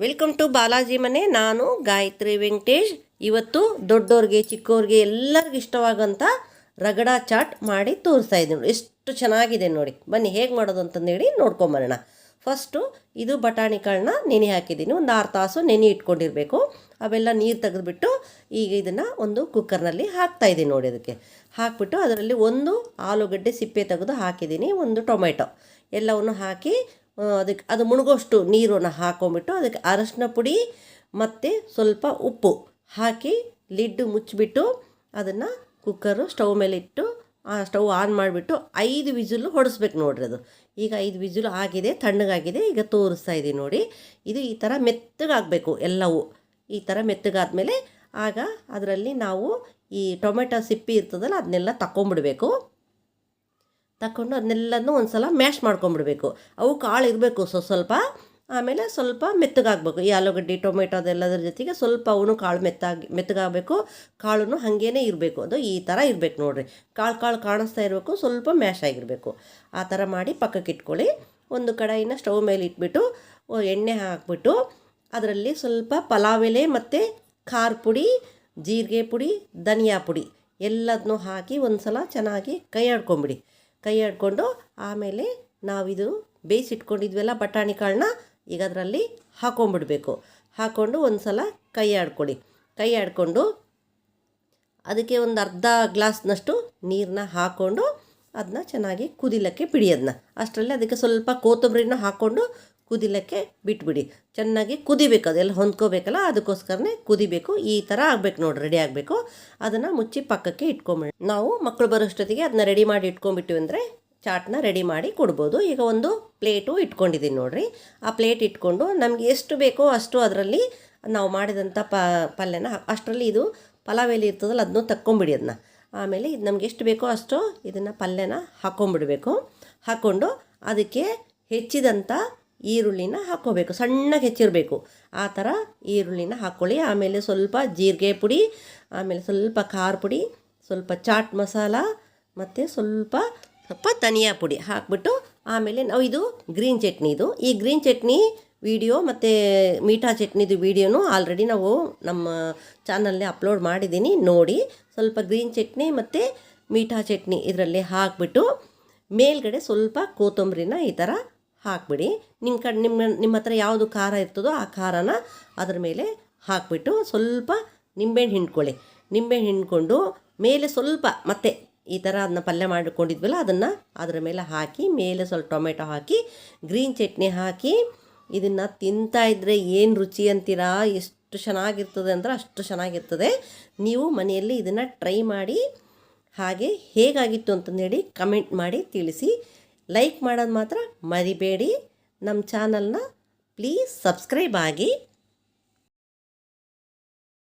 Welcome to Balaji ಮನೆ. ನಾನು ಗಾಯತ್ರಿ ವೆಂಕಟೇಶ್. ಇವತ್ತು ದೊಡ್ಡೋರಿಗೆ ಚಿಕ್ಕವ್ರಿಗೆ ಎಲ್ಲರಿಗೂ ಇಷ್ಟವಾಗಂಥ ರಗಡ ಚಾಟ್ ಮಾಡಿ ತೋರಿಸ್ತಾ ಇದ್ದೀನಿ. ಎಷ್ಟು ಚೆನ್ನಾಗಿದೆ ನೋಡಿ. ಬನ್ನಿ ಹೇಗೆ ಮಾಡೋದು ಅಂತಂದೇಳಿ ನೋಡ್ಕೊಂಬರೋಣ. ಫಸ್ಟು ಇದು ಬಟಾಣಿ ಕಾಳನ್ನ ನೆನೆ ಹಾಕಿದ್ದೀನಿ. ಒಂದು 6 ತಾಸು ನೆನೆ ಇಟ್ಕೊಂಡಿರಬೇಕು. ಅವೆಲ್ಲ ನೀರು ತೆಗೆದುಬಿಟ್ಟು ಈಗ ಇದನ್ನು ಒಂದು ಕುಕ್ಕರ್ನಲ್ಲಿ ಹಾಕ್ತಾಯಿದ್ದೀನಿ ನೋಡಿ. ಅದಕ್ಕೆ ಹಾಕಿಬಿಟ್ಟು ಅದರಲ್ಲಿ ಒಂದು ಆಲೂಗಡ್ಡೆ ಸಿಪ್ಪೆ ತೆಗೆದು ಹಾಕಿದ್ದೀನಿ, ಒಂದು ಟೊಮೆಟೊ ಎಲ್ಲವನ್ನು ಹಾಕಿ ಅದಕ್ಕೆ ಅದು ಮುಳುಗೋಷ್ಟು ನೀರನ್ನು ಹಾಕೊಂಬಿಟ್ಟು ಅದಕ್ಕೆ ಅರಶಿನ ಪುಡಿ ಮತ್ತು ಸ್ವಲ್ಪ ಉಪ್ಪು ಹಾಕಿ ಲಿಡ್ಡು ಮುಚ್ಚಿಬಿಟ್ಟು ಅದನ್ನು ಕುಕ್ಕರು ಸ್ಟವ್ ಮೇಲೆ ಇಟ್ಟು ಆ ಸ್ಟವ್ ಆನ್ ಮಾಡಿಬಿಟ್ಟು 5 ವಿಸಿಲು ಹೊಡಿಸ್ಬೇಕು ನೋಡ್ರಿ. ಅದು ಈಗ 5 ವಿಸಿಲು ಆಗಿದೆ, ತಣ್ಣಗಾಗಿದೆ. ಈಗ ತೋರಿಸ್ತಾ ಇದ್ದೀನಿ ನೋಡಿ. ಇದು ಈ ಥರ ಮೆತ್ತಗಾಗಬೇಕು ಎಲ್ಲವೂ. ಈ ಥರ ಮೆತ್ತಗಾದ್ಮೇಲೆ ಆಗ ಅದರಲ್ಲಿ ನಾವು ಈ ಟೊಮೆಟೊ ಸಿಪ್ಪಿ ಇರ್ತದಲ್ಲ ಅದನ್ನೆಲ್ಲ ತಗೊಂಬಿಡ್ಬೇಕು. ತಗೊಂಡು ಅದನ್ನೆಲ್ಲನೂ ಒಂದು ಸಲ ಮ್ಯಾಶ್ ಮಾಡ್ಕೊಂಬಿಡ್ಬೇಕು. ಅವು ಕಾಳು ಇರಬೇಕು ಸ್ವಲ್ಪ. ಆಮೇಲೆ ಸ್ವಲ್ಪ ಮೆತ್ತಗಾಗಬೇಕು. ಈ ಆಲೂಗಡ್ಡೆ ಟೊಮೆಟೊ ಅದೆಲ್ಲದ್ರ ಜೊತೆಗೆ ಸ್ವಲ್ಪ ಅವನು ಕಾಳು ಮೆತ್ತಗಾಗಬೇಕು. ಕಾಳು ಹಾಗೇ ಇರಬೇಕು. ಅದು ಈ ಥರ ಇರಬೇಕು ನೋಡಿರಿ. ಕಾಳು ಕಾಣಿಸ್ತಾ ಇರಬೇಕು, ಸ್ವಲ್ಪ ಮ್ಯಾಶ್ ಆಗಿರಬೇಕು. ಆ ಥರ ಮಾಡಿ ಪಕ್ಕಕ್ಕೆ ಇಟ್ಕೊಳ್ಳಿ. ಒಂದು ಕಡಾಯಿನ ಸ್ಟವ್ ಮೇಲೆ ಇಟ್ಬಿಟ್ಟು ಎಣ್ಣೆ ಹಾಕ್ಬಿಟ್ಟು ಅದರಲ್ಲಿ ಸ್ವಲ್ಪ ಪಲಾವ್ ಎಲೆ ಮತ್ತು ಖಾರ ಪುಡಿ, ಜೀರಿಗೆ ಪುಡಿ, ಧನಿಯಾ ಪುಡಿ ಎಲ್ಲದನ್ನೂ ಹಾಕಿ ಒಂದು ಸಲ ಚೆನ್ನಾಗಿ ಕೈ ಆಡ್ಕೊಂಡು ಆಮೇಲೆ ನಾವಿದು ಬೇಯಿಸಿಟ್ಕೊಂಡಿದ್ವೆಲ್ಲ ಬಟಾಣಿ ಕಾಳನ್ನ ಈಗ ಅದರಲ್ಲಿ ಹಾಕೊಂಡ್ಬಿಡ್ಬೇಕು. ಹಾಕ್ಕೊಂಡು ಒಂದು ಸಲ ಕೈ ಆಡಿಕೊಂಡು ಅದಕ್ಕೆ ಒಂದು ಅರ್ಧ ಗ್ಲಾಸ್ನಷ್ಟು ನೀರನ್ನ ಹಾಕ್ಕೊಂಡು ಅದನ್ನ ಚೆನ್ನಾಗಿ ಕುದಿಲಕ್ಕೆ ಬಿಡಿ. ಅಷ್ಟರಲ್ಲಿ ಅದಕ್ಕೆ ಸ್ವಲ್ಪ ಕೊತ್ತಂಬರಿನ ಹಾಕ್ಕೊಂಡು ಕುದಿಲಕ್ಕೆ ಬಿಟ್ಬಿಡಿ. ಚೆನ್ನಾಗಿ ಕುದಿಬೇಕು, ಅದೆಲ್ಲ ಹೊಂದ್ಕೋಬೇಕಲ್ಲ, ಅದಕ್ಕೋಸ್ಕರನೇ ಕುದಿಬೇಕು. ಈ ಥರ ಆಗಬೇಕು ನೋಡಿ, ರೆಡಿ ಆಗಬೇಕು. ಅದನ್ನು ಮುಚ್ಚಿ ಪಕ್ಕಕ್ಕೆ ಇಟ್ಕೊಂಬಿಡಿ. ನಾವು ಮಕ್ಕಳು ಬರೋಷ್ಟೊತ್ತಿಗೆ ಅದನ್ನ ರೆಡಿ ಮಾಡಿ ಇಟ್ಕೊಂಡ್ಬಿಟ್ಟಿವಿ ಅಂದರೆ ಚಾಟ್ನ ರೆಡಿ ಮಾಡಿ ಕೊಡ್ಬೋದು. ಈಗ ಒಂದು ಪ್ಲೇಟು ಇಟ್ಕೊಂಡಿದ್ದೀನಿ ನೋಡಿರಿ. ಆ ಪ್ಲೇಟ್ ಇಟ್ಕೊಂಡು ನಮಗೆ ಎಷ್ಟು ಬೇಕೋ ಅಷ್ಟು ಅದರಲ್ಲಿ ನಾವು ಮಾಡಿದಂಥ ಪಲ್ಯನ ಅಷ್ಟರಲ್ಲಿ ಇದು ಪಲಾವ್ ಎಲೆ ಇರ್ತದಲ್ಲ ಅದನ್ನು ತಕ್ಕೊಂಬಿಡಿ. ಆಮೇಲೆ ಇದು ನಮ್ಗೆ ಎಷ್ಟು ಬೇಕೋ ಅಷ್ಟು ಇದನ್ನು ಪಲ್ಯನ ಹಾಕ್ಕೊಂಬಿಡಬೇಕು. ಹಾಕ್ಕೊಂಡು ಅದಕ್ಕೆ ಹೆಚ್ಚಿದಂಥ ಈರುಳ್ಳಿನ ಹಾಕ್ಕೋಬೇಕು, ಸಣ್ಣಗೆ ಹೆಚ್ಚಿರಬೇಕು. ಆ ಥರ ಈರುಳ್ಳಿನ ಹಾಕ್ಕೊಳ್ಳಿ. ಆಮೇಲೆ ಸ್ವಲ್ಪ ಜೀರಿಗೆ ಪುಡಿ, ಆಮೇಲೆ ಸ್ವಲ್ಪ ಖಾರ ಪುಡಿ, ಸ್ವಲ್ಪ ಚಾಟ್ ಮಸಾಲ ಮತ್ತು ಸ್ವಲ್ಪ ಧನಿಯಾ ಪುಡಿ ಹಾಕ್ಬಿಟ್ಟು ಆಮೇಲೆ ನಾವು ಇದು ಗ್ರೀನ್ ಚಟ್ನಿ. ಈ ಗ್ರೀನ್ ಚಟ್ನಿ ವಿಡಿಯೋ ಮತ್ತು ಮೀಠಾ ಚಟ್ನಿದು ವಿಡಿಯೋನು ಆಲ್ರೆಡಿ ನಾವು ನಮ್ಮ ಚಾನಲ್ನೇ ಅಪ್ಲೋಡ್ ಮಾಡಿದ್ದೀನಿ, ನೋಡಿ. ಸ್ವಲ್ಪ ಗ್ರೀನ್ ಚಟ್ನಿ ಮತ್ತು ಮೀಠಾ ಚಟ್ನಿ ಇದರಲ್ಲಿ ಹಾಕ್ಬಿಟ್ಟು ಮೇಲ್ಗಡೆ ಸ್ವಲ್ಪ ಕೊತ್ತಂಬರಿನ ಈ ಥರ ಹಾಕ್ಬಿಡಿ. ನಿಮ್ಮ ಹತ್ರ ಯಾವುದು ಖಾರ ಇರ್ತದೋ ಆ ಖಾರನ ಅದ್ರ ಮೇಲೆ ಹಾಕ್ಬಿಟ್ಟು ಸ್ವಲ್ಪ ನಿಂಬೆಹಣ್ಣು ಹಿಂಡ್ಕೊಂಡು ಮೇಲೆ ಸ್ವಲ್ಪ ಮತ್ತೆ ಈ ಥರ ಅದನ್ನ ಪಲ್ಯ ಮಾಡಿಕೊಂಡಿದ್ವಲ್ಲ ಅದನ್ನು ಅದರ ಮೇಲೆ ಹಾಕಿ ಮೇಲೆ ಸ್ವಲ್ಪ ಟೊಮೆಟೊ ಹಾಕಿ ಗ್ರೀನ್ ಚಟ್ನಿ ಹಾಕಿ ಇದನ್ನು ತಿಂತಾಯಿದ್ರೆ ಏನು ರುಚಿ ಅಂತೀರಾ. ಎಷ್ಟು ಚೆನ್ನಾಗಿರ್ತದೆ ಅಂದ್ರೆ ಅಷ್ಟು ಚೆನ್ನಾಗಿರ್ತದೆ. ನೀವು ಮನೆಯಲ್ಲಿ ಇದನ್ನು ಟ್ರೈ ಮಾಡಿ ಹಾಗೆ ಹೇಗಾಗಿತ್ತು ಅಂತಂದೇಳಿ ಕಮೆಂಟ್ ಮಾಡಿ ತಿಳಿಸಿ. ಲೈಕ್ ಮಾಡೋದು ಮಾತ್ರ ಮರಿಬೇಡಿ. ನಮ್ಮ ಚಾನಲ್ನ ಪ್ಲೀಸ್ ಸಬ್ಸ್ಕ್ರೈಬ್ ಆಗಿ.